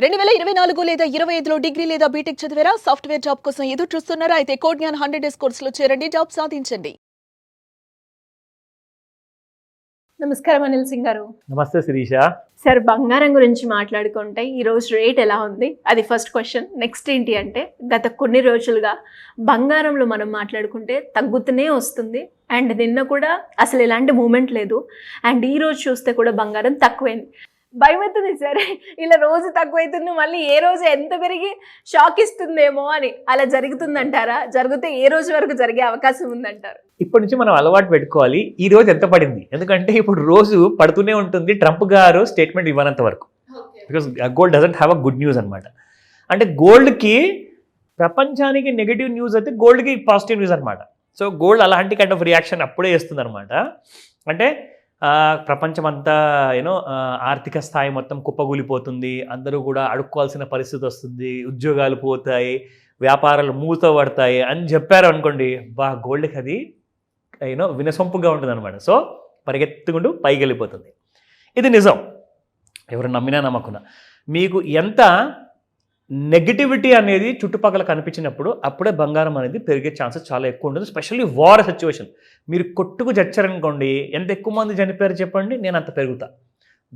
2024 లేదా 25లో డిగ్రీ లేదా బీటెక్ చదివారా? సాఫ్ట్‌వేర్ జాబ్ కోసం ఎదురు చూస్తున్నారా? అయితే కోడ్ జ్ఞాన్ 100 డేస్ కోర్సులో చేరండి, జాబ్ సాధించండి. నమస్కారం అనిల్ సింగ్ గారు. నమస్తే శిరీష. సార్, బంగారం గురించి మాట్లాడుకుంటే ఈరోజు రేట్ ఎలా ఉంది, అది ఫస్ట్ క్వశ్చన్. నెక్స్ట్ ఏంటి అంటే, గత కొన్ని రోజులుగా బంగారంలో మనం మాట్లాడుకుంటే తగ్గుతూనే వస్తుంది. అండ్ నిన్న కూడా అసలు ఎలాంటి మూమెంట్ లేదు. అండ్ ఈ రోజు చూస్తే కూడా బంగారం తక్కువైంది. భయం అవుతుంది సార్, ఇలా రోజు తక్కువైతుంది, మళ్ళీ ఏ రోజు ఎంత పెరిగి షాక్ ఇస్తుందేమో అని. అలా జరుగుతుందంటారా? జరిగితే ఏ రోజు వరకు జరిగే అవకాశం ఉందంటారు? ఇప్పటి నుంచి మనం అలవాటు పెట్టుకోవాలి ఈ రోజు ఎంత పడింది, ఎందుకంటే ఇప్పుడు రోజు పడుతూనే ఉంటుంది ట్రంప్ గారు స్టేట్మెంట్ ఇవ్వనంత వరకు. Because gold doesn't have a good news అనమాట. అంటే గోల్డ్కి ప్రపంచానికి నెగిటివ్ న్యూస్ అయితే గోల్డ్కి పాజిటివ్ న్యూస్ అనమాట. సో గోల్డ్ అలాంటి కైండ్ ఆఫ్ రియాక్షన్ అప్పుడే ఇస్తుంది అనమాట. అంటే ప్రపంచమంతా ఆర్థిక స్థాయి మొత్తం కుప్పగూలిపోతుంది, అందరూ కూడా అడుక్కోవాల్సిన పరిస్థితి వస్తుంది, ఉద్యోగాలు పోతాయి, వ్యాపారాలు మూతపడతాయి అని చెప్పారు అనుకోండి, గోల్డ్కి అది వినసొంపుగా ఉంటుంది అనమాట. సో పరిగెత్తుకుంటూ పైకి వెళ్ళిపోతుంది. ఇది నిజం, ఎవరు నమ్మినా నమ్మకున్నా. మీకు ఎంత నెగిటివిటీ అనేది చుట్టుపక్కల కనిపించినప్పుడు అప్పుడే బంగారం అనేది పెరిగే ఛాన్సెస్ చాలా ఎక్కువ ఉంటుంది. Specially war situation. మీరు కొట్టుకు చచ్చారనుకోండి, ఎంత ఎక్కువ మంది చనిపోయారు చెప్పండి, నేను అంత పెరుగుతా.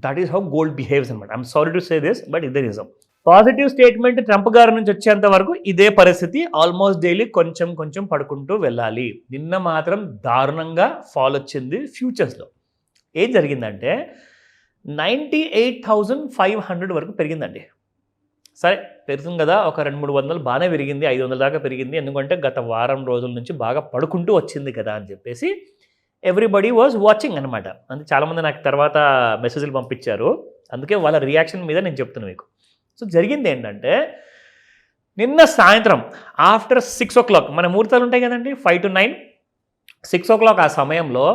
That is how gold behaves అనమాట. I'm sorry to say this, but ఇదే నిజం. పాజిటివ్ స్టేట్మెంట్ ట్రంప్ గారి నుంచి వచ్చేంత వరకు ఇదే పరిస్థితి. ఆల్మోస్ట్ డైలీ కొంచెం కొంచెం పడుకుంటూ వెళ్ళాలి. నిన్న మాత్రం దారుణంగా ఫాల్ వచ్చింది ఫ్యూచర్స్లో. ఏం జరిగిందంటే 98,500 వరకు పెరిగిందండి. సరే పెరుగుతుంది కదా, ఒక 200-300 బాగానే పెరిగింది, 500 దాకా పెరిగింది, ఎందుకంటే గత వారం రోజుల నుంచి బాగా పడుకుంటూ వచ్చింది కదా అని చెప్పేసి ఎవ్రీబడి వాజ్ వాచింగ్ అనమాట. అంటే చాలామంది నాకు తర్వాత మెసేజ్లు పంపించారు, అందుకే వాళ్ళ రియాక్షన్ మీద నేను చెప్తున్నాను మీకు. సో జరిగింది ఏంటంటే, నిన్న సాయంత్రం ఆఫ్టర్ 6 o'clock మన ముహూర్తాలు ఉంటాయి కదండి, 5 to 9, 6 o'clock ఆ సమయంలో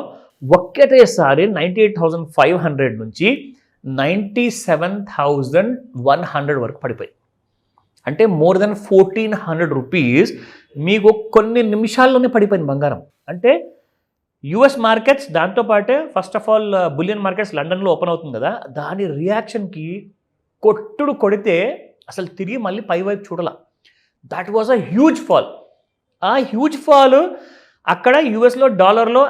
ఒక్కటేసారి 98,500 నుంచి 97,100 వరకు పడిపోయి. అంటే మోర్ దెన్ 1,400 రూపీస్ మీకు కొన్ని నిమిషాల్లోనే పడిపోయింది బంగారం. అంటే యుఎస్ మార్కెట్స్, దాంతోపాటే first of all bullion markets లండన్లో ఓపెన్ అవుతుంది కదా, దాని రియాక్షన్కి కొడితే అసలు తిరిగి మళ్ళీ పైవైపు చూడాల. That was a huge fall. ఆ హ్యూజ్ ఫాల్ అక్కడ యూఎస్లో డాలర్లో,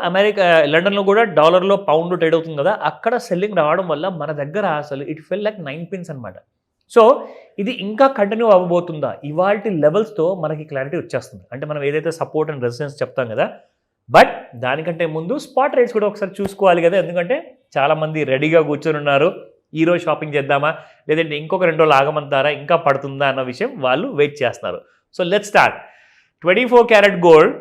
లండన్లో కూడా డాలర్లో పౌండ్ ట్రేడ్ అవుతుంది కదా, అక్కడ సెల్లింగ్ రావడం వల్ల మన దగ్గర అసలు ఇట్ ఫెల్ లైక్ 9 pence అనమాట. సో ఇది ఇంకా కంటిన్యూ అవ్వబోతుందా, ఇవాల్టి లెవెల్స్తో మనకి క్లారిటీ వచ్చేస్తుంది. అంటే మనం ఏదైతే సపోర్ట్ అండ్ రెసిస్టెన్స్ చెప్తాం కదా, బట్ దానికంటే ముందు స్పాట్ రేట్స్ కూడా ఒకసారి చూసుకోవాలి కదా, ఎందుకంటే చాలామంది రెడీగా కూర్చొని ఉన్నారు, ఈరోజు షాపింగ్ చేద్దామా లేదంటే ఇంకొక 2 రోజులు ఆగమంటారా, ఇంకా పడుతుందా అన్న విషయం వాళ్ళు వెయిట్ చేస్తున్నారు. So let's start. 24 carat gold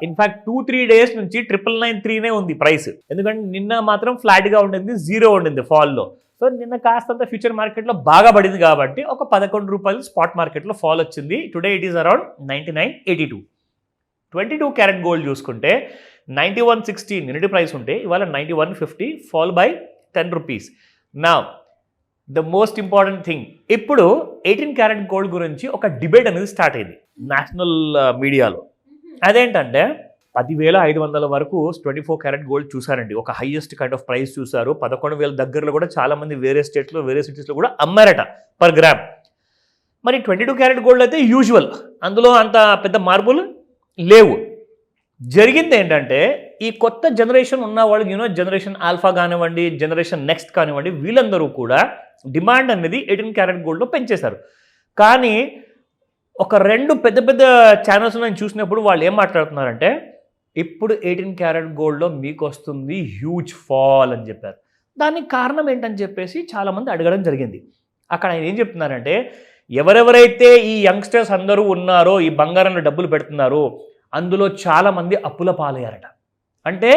in fact 2-3 days నుంచి 999 ఉంది ప్రైస్. ఎందుకంటే నిన్న మాత్రం ఫ్లాట్గా ఉండింది, 0 ఉండింది ఫాల్లో. సో నిన్న కాస్తంత ఫ్యూచర్ మార్కెట్లో బాగా పడింది కాబట్టి ఒక 11 రూపాయలు స్పాట్ మార్కెట్లో ఫాల్ వచ్చింది. Today it is around 99.82. 22 carat gold చూసుకుంటే 91.60 నిన్నటి ప్రైస్ ఉంటే ఇవాళ 91.50, ఫాల్ బై 10 రూపీస్. నా ద మోస్ట్ ఇంపార్టెంట్ థింగ్, ఇప్పుడు 18 క్యారెట్ గోల్డ్ గురించి ఒక డిబేట్ అనేది స్టార్ట్ అయింది నేషనల్ మీడియాలో. అదేంటంటే 10,500 వరకు 24 క్యారెట్ గోల్డ్ చూసారండి, ఒక హైయెస్ట్ కైండ్ ఆఫ్ ప్రైస్ చూసారు. 11,000 దగ్గరలో కూడా చాలామంది వేరే స్టేట్స్లో వేరే సిటీస్లో కూడా అమ్మారట పర్ గ్రామ్. మరి 22 క్యారెట్ గోల్డ్ అయితే యూజువల్, అందులో అంత పెద్ద మార్పులు లేవు. జరిగింది ఏంటంటే, ఈ కొత్త జనరేషన్ ఉన్న వాళ్ళు జనరేషన్ ఆల్ఫా కానివ్వండి, జనరేషన్ నెక్స్ట్ కానివ్వండి, వీళ్ళందరూ కూడా డిమాండ్ అనేది 18 క్యారెట్ గోల్డ్లో పెంచేశారు. కానీ ఒక 2 పెద్ద పెద్ద ఛానల్స్ నేను చూసినప్పుడు వాళ్ళు ఏం మాట్లాడుతున్నారంటే, ఇప్పుడు 18 క్యారెట్ గోల్డ్లో మీకు వస్తుంది హ్యూజ్ ఫాల్ అని చెప్పారు. దానికి కారణం ఏంటని చెప్పేసి చాలామంది అడగడం జరిగింది. అక్కడ ఆయన ఏం చెప్తున్నారంటే, ఎవరెవరైతే ఈ యంగ్స్టర్స్ అందరూ ఉన్నారో, ఈ బంగారంలో డబ్బులు పెడుతున్నారో, అందులో చాలామంది అప్పుల పాలయ్యారట. అంటే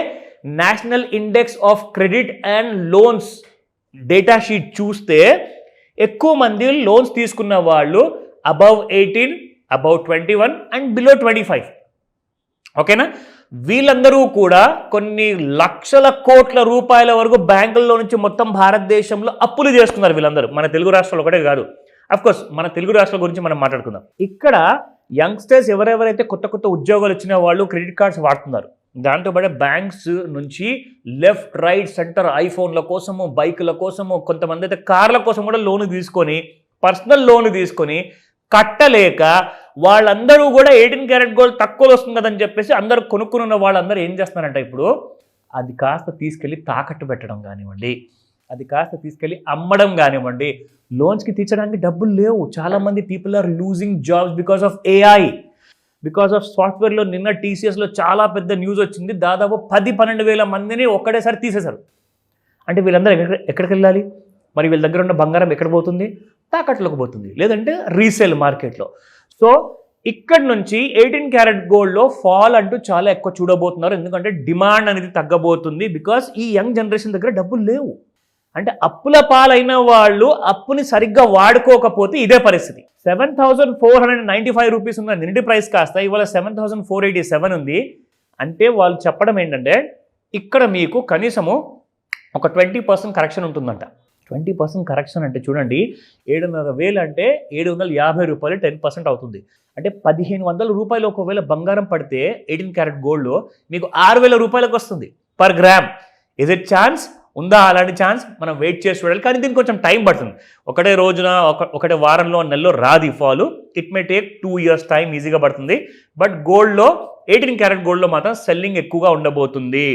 national index of credit and loans data sheet చూస్తే ఎక్కువ మంది లోన్స్ తీసుకున్న వాళ్ళు అబవ్ 18, అబవ్ 21 అండ్ బిలో 25. ఓకేనా? వీళ్ళందరూ కూడా కొన్ని లక్షల కోట్ల రూపాయల వరకు బ్యాంకుల్లో నుంచి మొత్తం భారతదేశంలో అప్పులు చేస్తున్నారు వీళ్ళందరూ. మన తెలుగు రాష్ట్రాలు ఒకటే కాదు, అఫ్కోర్స్ మన తెలుగు రాష్ట్రాల గురించి మనం మాట్లాడుకుందాం. ఇక్కడ యంగ్స్టర్స్ ఎవరెవరైతే కొత్త కొత్త ఉద్యోగాలు వచ్చిన వాళ్ళు క్రెడిట్ కార్డ్స్ వాడుతున్నారు, దాంతోపాటు బ్యాంక్స్ నుంచి లెఫ్ట్ రైట్ సెంటర్ ఐఫోన్ల కోసము, బైకుల కోసము, కొంతమంది అయితే కార్ల కోసం కూడా లోన్ తీసుకొని పర్సనల్ లోన్ తీసుకొని కట్టలేక వాళ్ళందరూ కూడా 18 క్యారెట్ గోల్డ్ తక్కువ వస్తుంది కదని చెప్పేసి అందరూ కొనుక్కున్న వాళ్ళందరూ ఏం చేస్తున్నారంట ఇప్పుడు అది కాస్త తీసుకెళ్ళి తాకట్టు పెట్టడం కానివ్వండి, అది కాస్త తీసుకెళ్ళి అమ్మడం కానివ్వండి. లోన్స్కి తీర్చడానికి డబ్బులు లేవు. చాలామంది people are losing jobs because of AI, because of సాఫ్ట్వేర్లో. నిన్న TCSలో చాలా పెద్ద న్యూస్ వచ్చింది, దాదాపు 10-12 వేల మందిని ఒక్కడేసారి తీసేశారు. అంటే వీళ్ళందరూ ఎక్కడికి వెళ్ళాలి? మరి వీళ్ళ దగ్గర ఉన్న బంగారం ఎక్కడ పోతుంది? తాకట్లోకి పోతుంది, లేదంటే రీసేల్ మార్కెట్లో. సో ఇక్కడ నుంచి 18 క్యారెట్ గోల్డ్లో ఫాల్ అంటూ చాలా ఎక్కువ చూడబోతున్నారు. ఎందుకంటే డిమాండ్ అనేది తగ్గబోతుంది. బికాస్ ఈ యంగ్ జనరేషన్ దగ్గర డబ్బులు లేవు. అంటే అప్పుల పాలైన వాళ్ళు అప్పుని సరిగ్గా వాడుకోకపోతే ఇదే పరిస్థితి. 7,495 రూపీస్ ఉన్న నిన్నటి ప్రైస్ కాస్త ఇవాళ 7,487 ఉంది. అంటే వాళ్ళు చెప్పడం ఏంటంటే ఇక్కడ మీకు కనీసము ఒక 20% కరెక్షన్ ఉంటుందంట. 20% కరెక్షన్ అంటే చూడండి, 7,500 అంటే 750 రూపాయలు 10% అవుతుంది. అంటే 1,500 రూపాయలు ఒకవేళ బంగారం పడితే 18 క్యారెట్ గోల్డ్లో మీకు 6,000 రూపాయలకు వస్తుంది per gram. Is it chance? ఉందా అలాంటి ఛాన్స్? మనం వెయిట్ చేసి చూడాలి. కానీ దీనికి కొంచెం టైం పడుతుంది. ఒకటే రోజున ఒకటే వారంలో నెలలో రాదు ఈ fall. It may take 2 years time ఈజీగా పడుతుంది. బట్ గోల్డ్లో 18 క్యారెట్ గోల్డ్లో మాత్రం సెల్లింగ్ ఎక్కువగా ఉండబోతుంది.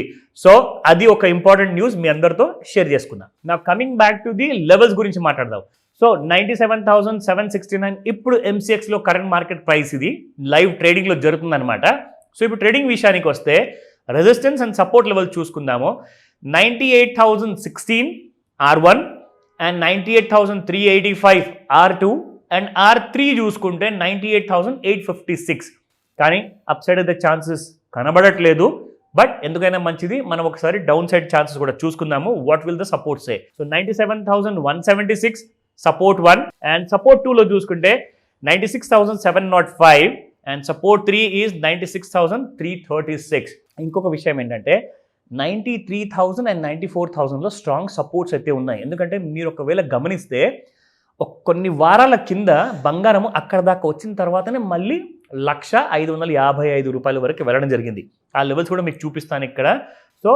సో అది ఒక ఇంపార్టెంట్ న్యూస్ మీ అందరితో షేర్ చేసుకున్నా. నా coming back to the levels గురించి మాట్లాడదాం. సో 97,769 ఇప్పుడు MCXలో కరెంట్ మార్కెట్ ప్రైస్. ఇది లైవ్ ట్రేడింగ్లో జరుగుతుందన్నమాట. సో ఇప్పుడు ట్రేడింగ్ విషయానికి వస్తే రెసిస్టెన్స్ అండ్ సపోర్ట్ లెవెల్ చూసుకుందాము. 98,016 R1 and 98,385 R2 and R3 చూసుకుంటే 98,856. కానీ అప్ సైడ్ అయితే ఛాన్సెస్ కనబడట్లేదు. బట్ ఎందుకైనా మంచిది, మనం ఒకసారి డౌన్ సైడ్ ఛాన్సెస్ కూడా చూసుకుందాము. What will the support say? So 97,176 support 1 and support 2లో చూసుకుంటే 96,705 అండ్ సపోర్ట్ 3 ఈజ్ 96,336. ఇంకొక విషయం ఏంటంటే 93,000 అండ్ 94,000లో స్ట్రాంగ్ సపోర్ట్స్ అయితే ఉన్నాయి. ఎందుకంటే మీరు ఒకవేళ గమనిస్తే కొన్ని వారాల కింద బంగారం అక్కడ దాకా వచ్చిన తర్వాతనే మళ్ళీ 1,555 రూపాయల వరకు వెళ్ళడం జరిగింది. ఆ లెవెల్స్ కూడా మీకు చూపిస్తాను ఇక్కడ. సో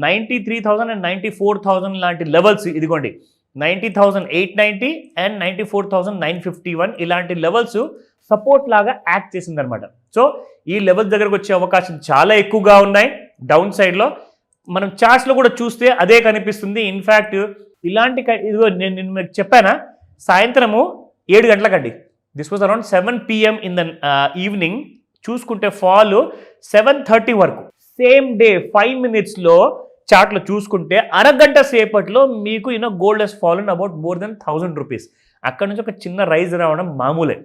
93,000 అండ్ 94,000 లాంటి లెవెల్స్ ఇదిగోండి, 90,890 అండ్ 94,951 ఇలాంటి లెవెల్స్ సపోర్ట్ లాగా యాక్ట్ చేసిందనమాట. సో ఈ లెవెల్స్ దగ్గరకు వచ్చే అవకాశం చాలా ఎక్కువగా ఉన్నాయి. డౌన్ సైడ్లో మనం చార్ట్స్లో కూడా చూస్తే అదే కనిపిస్తుంది. ఇన్ఫ్యాక్ట్ ఇలాంటి ఇదిగో నేను మీకు చెప్పానా, సాయంత్రము 7 గంటలకండి, this was around 7 PM in the evening. చూసుకుంటే ఫాల్ 7:30 వరకు, సేమ్ డే 5 minutesలో చార్ట్లో చూసుకుంటే అరగంట సేపట్లో మీకు gold has fallen about more than 1,000 rupees. అక్కడ నుంచి ఒక చిన్న రైజ్ రావడం మామూలే,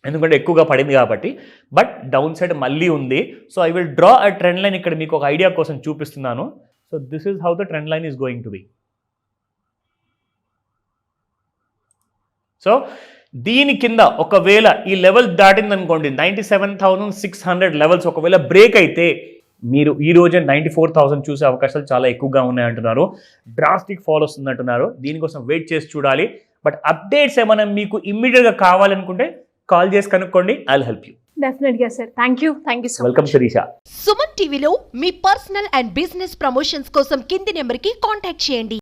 ఎందుకంటే ఎక్కువగా పడింది కాబట్టి. బట్ డౌన్ సైడ్ మళ్ళీ ఉంది. So I will draw a trend line ఇక్కడ మీకు ఒక ఐడియా కోసం చూపిస్తున్నాను. So this is how the trend line is going to be. So దీని కింద ఒకవేళ ఈ లెవెల్ దాటిందనుకోండి, 97,600 లెవెల్స్ ఒకవేళ బ్రేక్ అయితే మీరు ఈ రోజే 94,000 చూసే అవకాశాలు చాలా ఎక్కువగా ఉన్నాయంటున్నారు. డ్రాస్టిక్ ఫాల్ వస్తుంది అంటున్నారు. దీనికోసం వెయిట్ చేసి చూడాలి. బట్ అప్డేట్స్ ఏమైనా మీకు ఇమ్మీడియట్గా కావాలనుకుంటే కాల్ చేసి కనుక్కోండి. I'll help you. డెఫినెట్గా sir. Thank you so welcome Sireesha. Suman టీవీలో మీ పర్సనల్ అండ్ బిజినెస్ ప్రమోషన్స్ కోసం కింది నెంబర్కి కాంటాక్ట్ చేయండి.